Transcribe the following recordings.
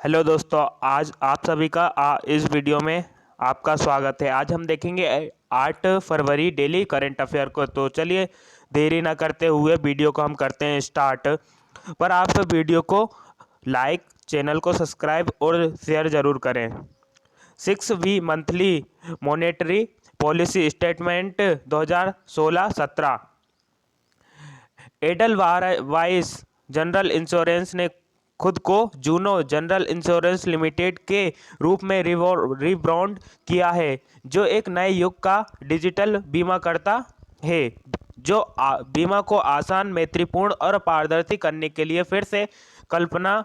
Hello दोस्तों, आज आप सभी का इस वीडियो में आपका स्वागत है। आज हम देखेंगे 8 फरवरी डेली करंट अफेयर को। तो चलिए देरी ना करते हुए वीडियो को हम करते हैं स्टार्ट। पर आप वीडियो को लाइक, चैनल को सब्सक्राइब और शेयर ज़रूर करें। 6वीं monthly monetary policy statement 2016-17। Edelweiss general insurance ने खुद को जूनो जनरल इंश्योरेंस लिमिटेड के रूप में रिब्रांड किया है, जो एक नए युग का डिजिटल बीमाकर्ता है, जो बीमा को आसान, मैत्रीपूर्ण और पारदर्शी करने के लिए फिर से कल्पना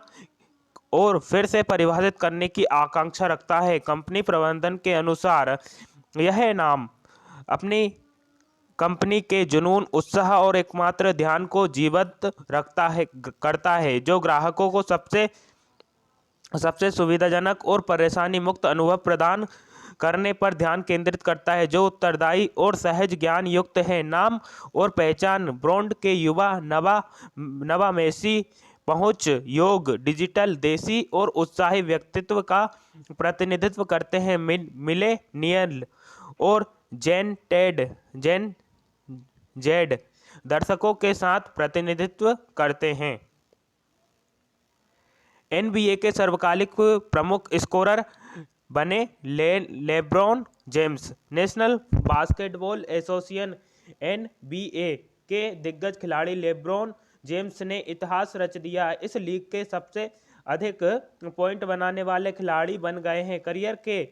और फिर से परिभाषित करने की आकांक्षा रखता है। कंपनी प्रबंधन के अनुसार यह नाम अपनी कंपनी के जुनून, उत्साह और एकमात्र ध्यान को जीवंत करता है, जो ग्राहकों को सबसे सबसे सुविधाजनक और परेशानी मुक्त अनुभव प्रदान करने पर ध्यान केंद्रित करता है, जो उत्तरदायी और सहज ज्ञान युक्त है। नाम और पहचान ब्रांड के युवा, नवामेशी, पहुंच योग, डिजिटल, देसी और उत्साही व्यक्तित्व का प्रतिनिधित्व करते हैं। मिलेनियल और जेन जेड दर्शकों के साथ प्रतिनिधित्व करते हैं। एनबीए के सर्वकालिक प्रमुख स्कोरर बने LeBron James. National basketball association NBA के दिग्गज खिलाड़ी लेब्रॉन जेम्स ने इतिहास रच दिया। इस लीग के सबसे अधिक पॉइंट बनाने वाले खिलाड़ी बन गए हैं। करियर के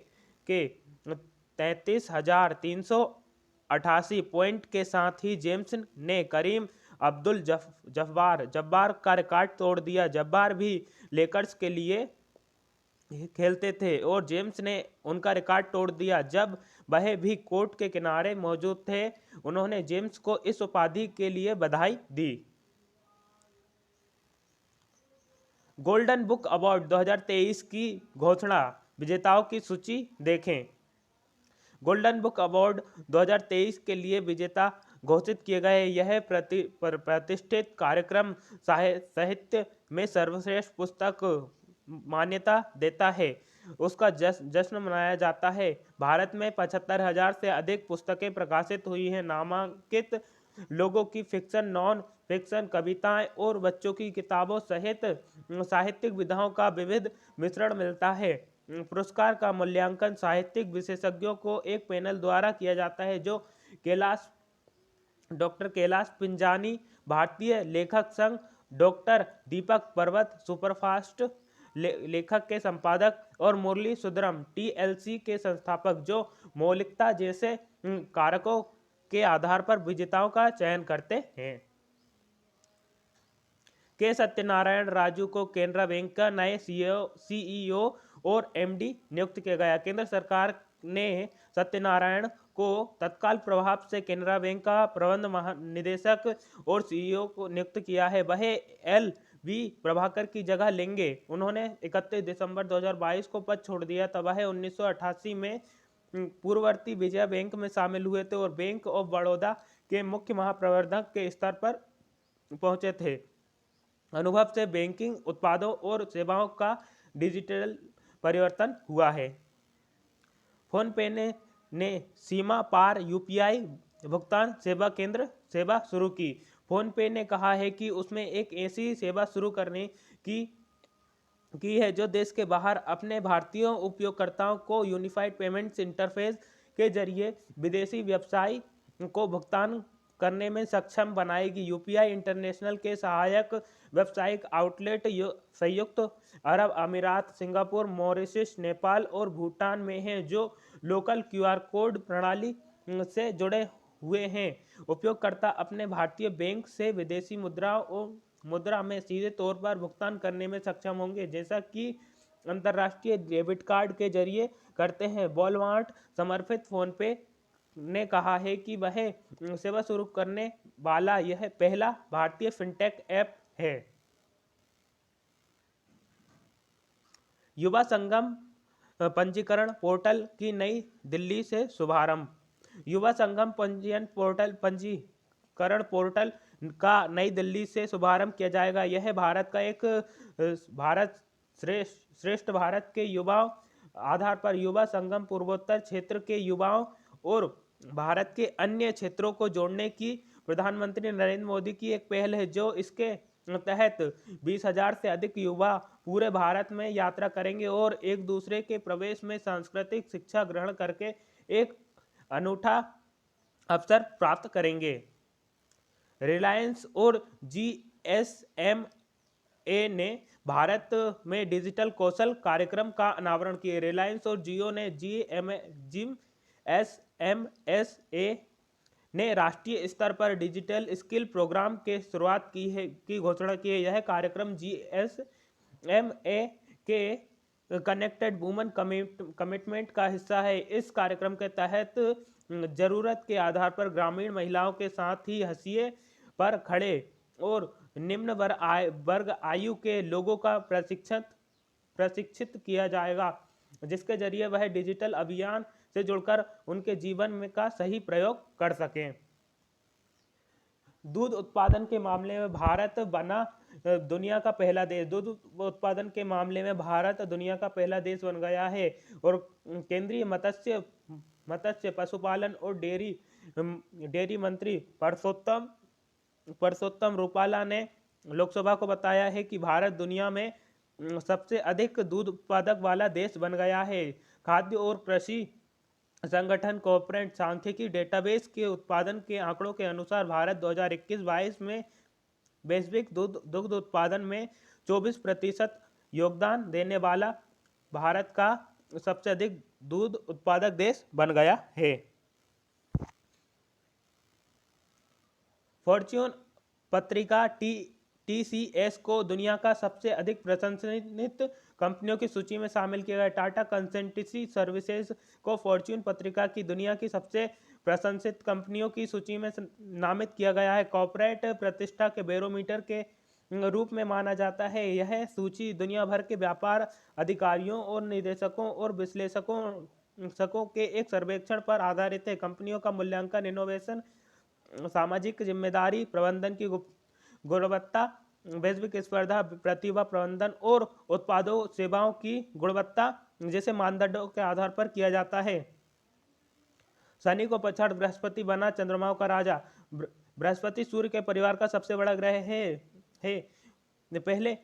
33,388 पॉइंट के साथ ही जेम्स ने करीम अब्दुल जब्बार का रिकॉर्ड तोड़ दिया। जब्बार भी लेकर्स के लिए खेलते थे और जेम्स ने उनका रिकॉर्ड तोड़ दिया जब वह भी कोर्ट के किनारे मौजूद थे। उन्होंने जेम्स को इस उपाधि के लिए बधाई दी। गोल्डन बुक अवार्ड 2023 की घोषणा, विजेताओं की सूची देखें। गोल्डन बुक अवार्ड 2023 के लिए विजेता घोषित किए गए। यह प्रतिष्ठित कार्यक्रम साहित्य में सर्वश्रेष्ठ पुस्तक मान्यता देता है। उसका जश्न मनाया जाता है। भारत में 75,000 से अधिक पुस्तकें प्रकाशित हुई हैं। नामांकित लोगों की फिक्शन, नॉन फिक्शन, कविताएं और बच्चों की किताबों सहित साहित्यिक विधाओं का विविध मिश्रण मिलता है। पुरस्कार का मूल्यांकन साहित्यिक विशेषज्ञों को एक पैनल द्वारा किया जाता है, जो डॉक्टर कैलाश पिंजानी, भारतीय लेखक संघ, डॉक्टर दीपक पर्वत, सुपरफास्ट लेखक के संपादक, और मुरली सुंदरम, टीएलसी के संस्थापक, जो मौलिकता जैसे कारकों के आधार पर विजेताओं का चयन करते हैं। के सत्यनारायण राजू को केनरा बैंक का नए सीईओ और एमडी नियुक्त किया गया। केंद्र सरकार ने सत्यनारायण को तत्काल प्रभाव से केनरा बैंक का प्रबंध महानिदेशक और सीईओ को नियुक्त किया है। वह एल वी प्रभाकर की जगह लेंगे। उन्होंने 31 दिसंबर 2022 को पद छोड़ दिया था। वह 1988 में पूर्ववर्ती विजया बैंक में शामिल हुए थे और बैंक ऑफ बड़ौदा के मुख्य महाप्रबंधक के स्तर पर पहुंचे थे। अनुभव से बैंकिंग उत्पादों और सेवाओं का डिजिटल परिवर्तन हुआ है। फोनपे ने सीमा पार यूपीआई भुगतान सेवा केंद्र सेवा शुरू की। फोनपे ने कहा है कि उसमें एक ऐसी सेवा शुरू करने की है जो देश के बाहर अपने भारतीय उपयोगकर्ताओं को यूनिफाइड पेमेंट्स इंटरफेस के जरिए विदेशी व्यवसाय को भुगतान करने में सक्षम बनाएगी। यूपीआई इंटरनेशनल के सहायक व्यावसायिक आउटलेट संयुक्त अरब अमीरात, सिंगापुर, मॉरिशस, नेपाल और भूटान में हैं, जो लोकल क्यूआर कोड प्रणाली से जुड़े हुए हैं। उपयोगकर्ता अपने भारतीय बैंक से विदेशी मुद्रा में सीधे तौर पर भुगतान करने में सक्षम होंगे, जैसा कि अंतर्राष्ट्रीय डेबिट कार्ड के जरिए करते हैं। वॉलमार्ट समर्थित फोनपे ने कहा है कि वह सेवा शुरू करने वाला यह पहला भारतीय फिनटेक ऐप है। युवा संगम पंजीकरण पोर्टल की नई दिल्ली से शुभारंभ। युवा संगम पंजीकरण पोर्टल का नई दिल्ली से शुभारंभ किया जाएगा। यह भारत श्रेष्ठ भारत के युवाओं आधार पर युवा संगम पूर्वोत्तर क्षेत्र के युवाओं और भारत के अन्य क्षेत्रों को जोड़ने की प्रधानमंत्री नरेंद्र मोदी की एक पहल है, जो इसके तहत 20,000 से अधिक युवा पूरे भारत में यात्रा करेंगे और एक दूसरे के प्रवेश में सांस्कृतिक शिक्षा ग्रहण करके एक अनूठा अवसर प्राप्त करेंगे। रिलायंस और जीएसएमए ने भारत में डिजिटल कौशल कार्यक्रम का अनावरण किया। रिलायंस और जियो ने जीएसएमएसए ने राष्ट्रीय स्तर पर डिजिटल स्किल प्रोग्राम के शुरुआत की घोषणा की है। यह कार्यक्रम जीएसएमए के कनेक्टेड वुमन कमिटमेंट का हिस्सा है। इस कार्यक्रम के तहत जरूरत के आधार पर ग्रामीण महिलाओं के साथ ही हाशिए पर खड़े और निम्न वर्ग आयु के लोगों का प्रशिक्षित किया जाएगा, जिसके जरिए वह डिजिटल अभियान से जुड़कर उनके जीवन में का सही प्रयोग कर सकें। दूध उत्पादन के मामले में भारत बना दुनिया का पहला देश। दूध उत्पादन के मामले में भारत दुनिया का पहला देश बन गया है और केंद्रीय मत्स्य पशुपालन और डेयरी मंत्री परसोत्तम रूपाला ने लोकसभा को बताया है कि भारत दुनिया में सबसे अधिक दूध उत्पादक वाला देश बन गया है। खाद्य और कृषि संगठन कॉर्पोरेट सांख्यिकी डेटाबेस के उत्पादन के आंकड़ों के अनुसार भारत 2021-22 में वैश्विक दुग्ध उत्पादन में 24% योगदान देने वाला भारत का सबसे अधिक दूध उत्पादक देश बन गया है। फॉर्च्यून पत्रिका टीसीएस को दुनिया का सबसे अधिक प्रशंसित कंपनियों की सूची में शामिल किया गया। टाटा कंसल्टेंसी सर्विसेज को फॉर्च्यून पत्रिका की दुनिया की सबसे प्रशंसित कंपनियों की सूची में नामित किया गया है। कॉर्पोरेट प्रतिष्ठा के बैरोमीटर के रूप में माना जाता है। यह सूची दुनिया भर के व्यापार अधिकारियों और निदेशकों और विश्लेषकों के एक सर्वेक्षण पर आधारित है। कंपनियों का मूल्यांकन इनोवेशन, सामाजिक जिम्मेदारी, प्रबंधन की गुणवत्ता, वैश्विक स्पर्धा, प्रतिभा प्रबंधन और उत्पादों सेवाओं की गुणवत्ता जैसे मानदंडों के आधार पर किया जाता है। शनि को पछाड़ बृहस्पति बना चंद्रमाओं का राजा। बृहस्पति सूर्य के परिवार का सबसे बड़ा ग्रह है। पहले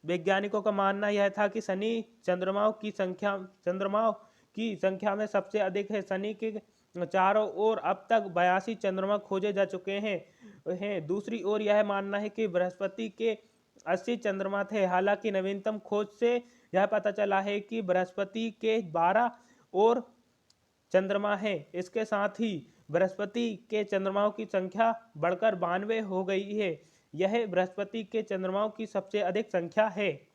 वैज्ञानिकों का मानना यह था कि शनि चंद्रमाओं की संख्या में सबसे अधिक है। शनि के चारों ओर अब तक 82 चंद्रमा खोजे जा चुके हैं। दूसरी ओर यह मानना है कि बृहस्पति के 80 चंद्रमा थे। हालांकि नवीनतम खोज से यह पता चला है कि बृहस्पति के 12 और चंद्रमा है। इसके साथ ही बृहस्पति के चंद्रमाओं की संख्या बढ़कर 92 हो गई है। यह बृहस्पति के चंद्रमाओं की सबसे अधिक संख्या है।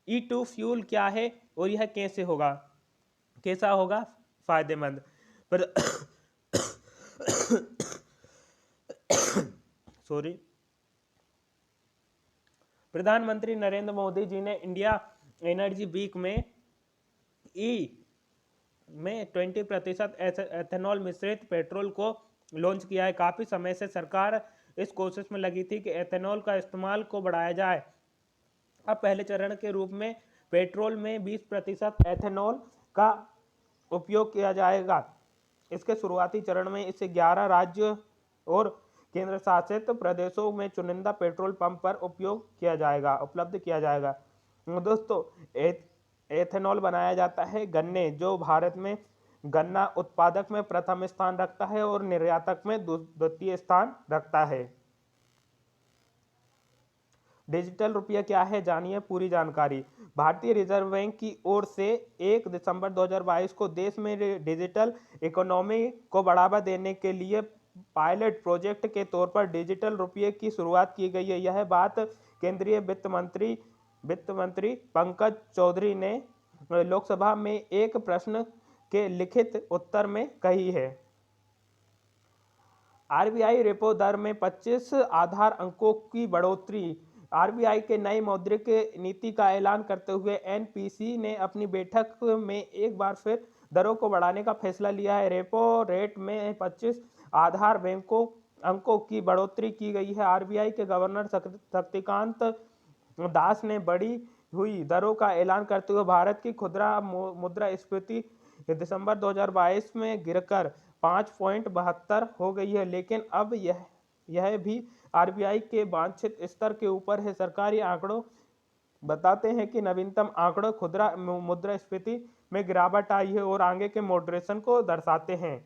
E2 फ्यूल क्या है और यह कैसा होगा फायदेमंद? प्रधानमंत्री नरेंद्र मोदी जी ने इंडिया एनर्जी वीक में 20% एथेनॉल मिश्रित पेट्रोल को लॉन्च किया है। काफी समय से सरकार इस कोशिश में लगी थी कि एथेनॉल का इस्तेमाल को बढ़ाया जाए। अब पहले चरण के रूप में पेट्रोल में 20% एथेनॉल का उपयोग किया जाएगा। इसके शुरुआती चरण में इसे 11 राज्य और केंद्र शासित प्रदेशों में चुनिंदा पेट्रोल पंप पर उपलब्ध किया जाएगा। दोस्तों, एथेनॉल बनाया जाता है गन्ने, जो भारत में गन्ना उत्पादक में प्रथम स्थान रखता है और निर्यातक में द्वितीय स्थान रखता है। डिजिटल रुपया क्या है, जानिए पूरी जानकारी। भारतीय रिजर्व बैंक की ओर से 1 दिसंबर 2022 को देश में डिजिटल इकोनॉमी को बढ़ावा देने के लिए पायलट प्रोजेक्ट के तौर पर डिजिटल रुपये की शुरुआत की गई है। यह बात केंद्रीय वित्त मंत्री पंकज चौधरी ने लोकसभा में एक प्रश्न के लिखित उत्तर में कही है। आरबीआई रेपो दर में 25 आधार अंकों की बढ़ोतरी। आरबीआई के नई मौद्रिक नीति का ऐलान करते हुए एनपीसी ने अपनी बैठक में एक बार फिर दरों को बढ़ाने का फैसला लिया है। रेपो रेट में 25 आधार अंकों की बढ़ोतरी की गई है। आरबीआई के गवर्नर शक्तिकांत दास ने बढ़ी हुई दरों का ऐलान करते हुए भारत की खुदरा मुद्रास्फीति दिसंबर 2022 में गिरकर 5.72 हो गई है, लेकिन अब यह भी आरबीआई के वांछित स्तर के ऊपर है। सरकारी आंकड़ों बताते हैं कि नवीनतम आंकड़ों खुदरा मुद्रास्फीति में गिरावट आई है और आगे के मॉडरेशन को दर्शाते हैं।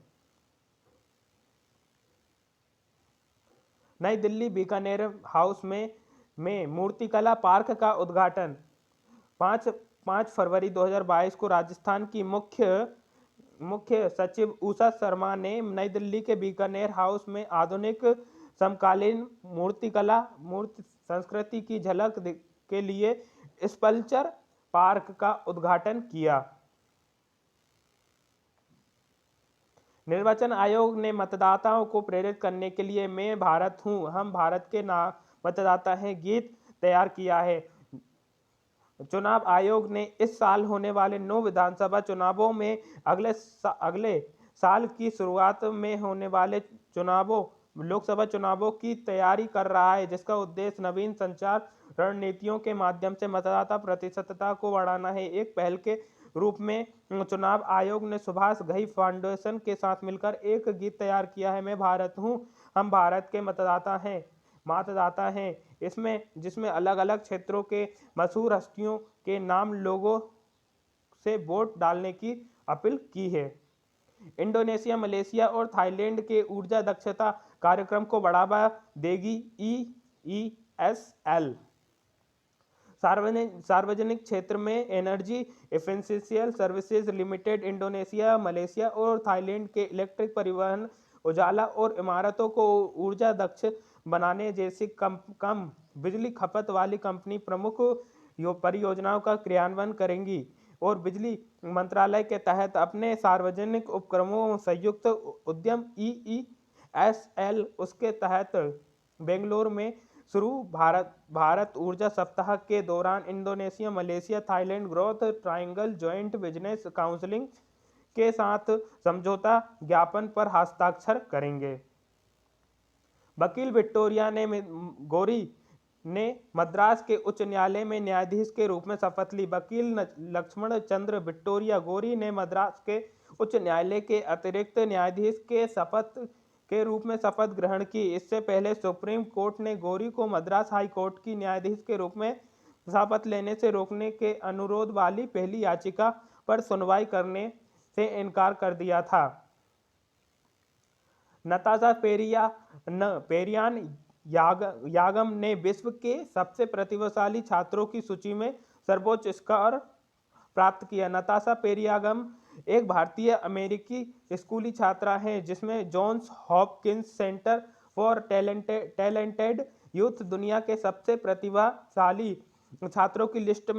नई दिल्ली बीकानेर हाउस में मूर्तिकला पार्क का उद्घाटन 5 फरवरी 2022 को राजस्थान की मुख्य सचिव उषा शर्मा ने नई दिल्ली के बीकानेर हाउस में आधुनिक समकालीन मूर्ति संस्कृति की झलक के लिए स्कल्पचर पार्क का उद्घाटन किया। निर्वाचन आयोग ने मतदाताओं को प्रेरित करने के लिए मैं भारत हूं, हम भारत के मतदाता हैं गीत तैयार किया है। चुनाव आयोग ने इस साल होने वाले 9 विधानसभा चुनावों में अगले साल की शुरुआत में होने वाले लोकसभा चुनावों की तैयारी कर रहा है, जिसका उद्देश्य नवीन संचार रणनीतियों के माध्यम से मतदाता प्रतिशतता को बढ़ाना है। एक पहल के रूप में चुनाव आयोग ने सुभाष घई फाउंडेशन के साथ मिलकर एक गीत तैयार किया है, मैं भारत हूं, हम भारत के मतदाता हैं जिसमें अलग अलग क्षेत्रों के मशहूर हस्तियों के नाम लोगों से वोट डालने की अपील की है। इंडोनेशिया, मलेशिया और थाईलैंड के ऊर्जा दक्षता कार्यक्रम को बढ़ावा देगी EESL। सार्वजनिक क्षेत्र में energy efficiency services limited Indonesia, Malaysia और थाईलैंड के इलेक्ट्रिक परिवहन, उजाला और इमारतों को ऊर्जा दक्ष बनाने जैसी कम बिजली खपत वाली कंपनी प्रमुख परियोजनाओं का क्रियान्वयन करेंगी और बिजली मंत्रालय के तहत अपने सार्वजनिक उपक्रमों संयुक्त उद्यम EESL उसके तहत बेंगलुरु में शुरू भारत ऊर्जा सप्ताह के दौरान Indonesia, Malaysia, Thailand growth triangle joint business council के साथ समझौता ज्ञापन पर हस्ताक्षर करेंगे। वकील विक्टोरिया गौरी ने मद्रास के उच्च न्यायालय में न्यायाधीश के रूप में शपथ ली। वकील लक्ष्मण चंद्र विक्टोरिया गौरी ने मद्रास के उच्च न्यायालय के अतिरिक्त न्यायाधीश के रूप में शपथ ग्रहण की। इससे पहले सुप्रीम कोर्ट ने गौरी को मद्रास हाई कोर्ट की न्यायाधीश के रूप में शपथ लेने से रोकने के अनुरोध वाली पहली याचिका पर सुनवाई करने से इनकार कर दिया था। नताशा पेरियान यागम ने विश्व के सबसे प्रतिभाशाली छात्रों की सूची में सर्वोच्च स्कोर प्राप्त किया। नताशा पेरियागम एक भारतीय अमेरिकी स्कूली छात्रा हैं जिसमें Johns Hopkins Center for Talented Youth दुनिया के सबसे प्रतिभाशाली छात्रों की लिस्ट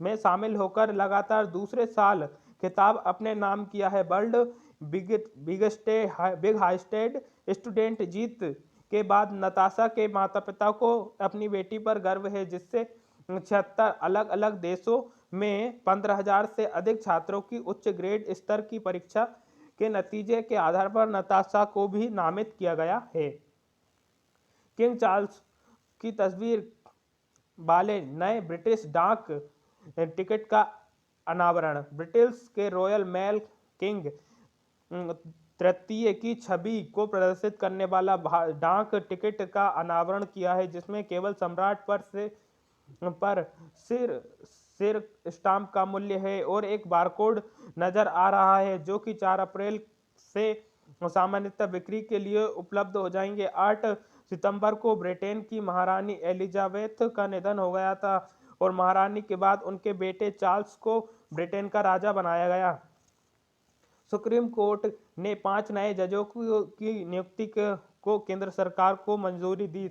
में शामिल होकर लगातार दूसरे साल खिताब अपने नाम किया है। वर्ल्ड बिग हाइएस्ट स्टूडेंट जीत के बाद नताशा के माता पिता को अपनी बेटी पर गर्व है, जिससे 76 अलग अलग देशों में 15,000 से अधिक छात्रों की उच्च ग्रेड स्तर की परीक्षा के नतीजे के आधार पर नताशा को भी नामित किया गया है। किंग चार्ल्स की तस्वीर वाले नए ब्रिटिश डाक टिकट का अनावरण। ब्रिटेन के रॉयल मेल किंग तृतीय की छवि को प्रदर्शित करने वाला डाक टिकट का अनावरण किया है, जिसमें केवल सम्राट पर सिर स्टाम्प का मूल्य है और एक बारकोड नजर आ रहा है, जो कि 4 अप्रैल से सामान्यतः बिक्री के लिए उपलब्ध हो जाएंगे। 8 सितंबर को ब्रिटेन की महारानी एलिजाबेथ का निधन हो गया था और महारानी के बाद उनके बेटे चार्ल्स को ब्रिटेन का राजा बनाया गया। सुप्रीम कोर्ट ने 5 नए जजों की नियुक्ति को केंद्र सरकार को मंजूरी दी।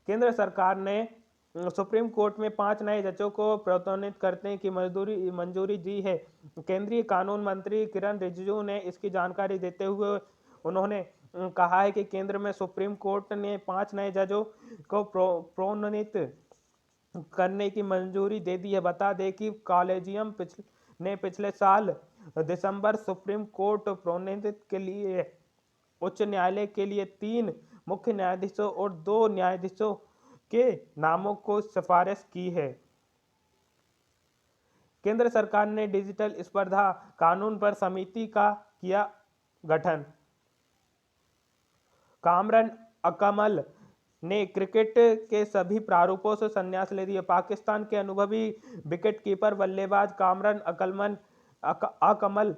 केंद्र सरकार ने सुप्रीम कोर्ट में 5 नए जजों को प्रोन्नत करने की मंजूरी दी है। केंद्रीय कानून मंत्री किरण रिजिजू ने इसकी जानकारी देते हुए उन्होंने कहा है कि केंद्र में सुप्रीम कोर्ट ने 5 नए जजों को प्रोन्नत करने की मंजूरी दे दी है। बता दें कि कॉलेजियम ने पिछले साल दिसंबर सुप्रीम कोर्ट प्रोन्नति के लिए उच्च न्यायालय के लिए 3 मुख्य न्यायाधीशों और 2 न्यायाधीशों के नामों को सिफारिश की है। केंद्र सरकार ने डिजिटल स्पर्धा कानून पर समिति का किया गठन। कामरान अकमल ने क्रिकेट के सभी प्रारूपों से संन्यास ले दिया। पाकिस्तान के अनुभवी विकेटकीपर बल्लेबाज कामरान अकमल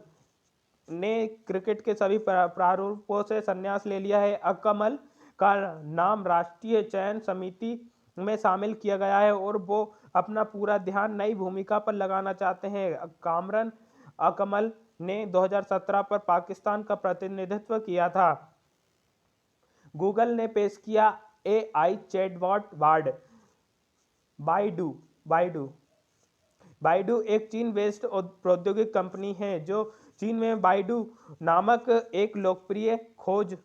ने क्रिकेट के सभी प्रारूपों से संन्यास ले लिया है। अकमल का नाम राष्ट्रीय चयन समिति में शामिल किया गया है और वो अपना पूरा ध्यान नई भूमिका पर लगाना चाहते हैं। कामरान अकमल ने 2017 पर पाकिस्तान का प्रतिनिधित्व किया था। गूगल ने पेश किया AI चैटबॉट बार्ड। बाइडू एक चीन बेस्ड प्रौद्योगिकी कंपनी है जो चीन में बाइडू नामक एक लोकप्रिय खोज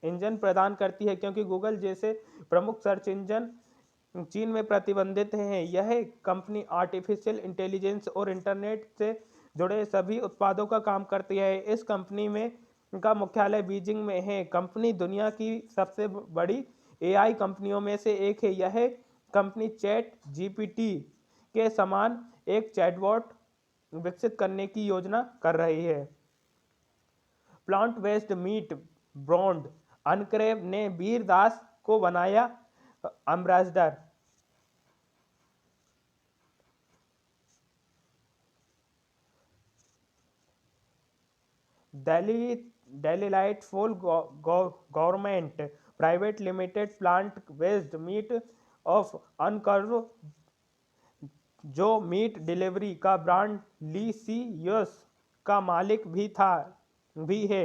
इंजन प्रदान करती है। क्योंकि गूगल जैसे प्रमुख सर्च इंजन चीन में प्रतिबंधित हैं, यह कंपनी आर्टिफिशियल इंटेलिजेंस और इंटरनेट से जुड़े सभी उत्पादों का काम करती है। इस कंपनी में का मुख्यालय बीजिंग में है। कंपनी दुनिया की सबसे बड़ी AI कंपनियों में से एक है। यह कंपनी चैट GPT के समान एक चैटबॉट विकसित करने की योजना कर रही है। Plant based meat brand Uncrave ने वीर दास को बनाया ambassador. Delightful Gourmet private limited plant based meat of Uncrave जो मीट डिलीवरी का ब्रांड लीसियस का मालिक भी है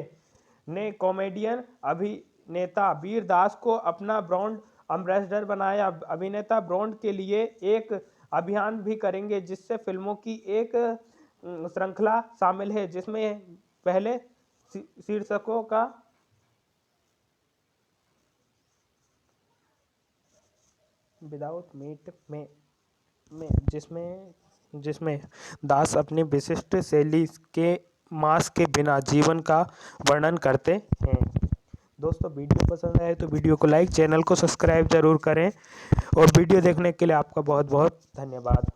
ने कॉमेडियन अभिनेता वीर दास को अपना ब्रांड एम्बेसडर बनाया। अभिनेता ब्रांड के लिए एक अभियान भी करेंगे जिससे फिल्मों की एक श्रृंखला शामिल है जिसमें पहले शीर्षकों का विदाउट मीट में जिसमें दास अपनी विशिष्ट शैली के मांस के बिना जीवन का वर्णन करते हैं। दोस्तों वीडियो पसंद आए तो वीडियो को लाइक, चैनल को सब्सक्राइब जरूर करें और वीडियो देखने के लिए आपका बहुत बहुत धन्यवाद।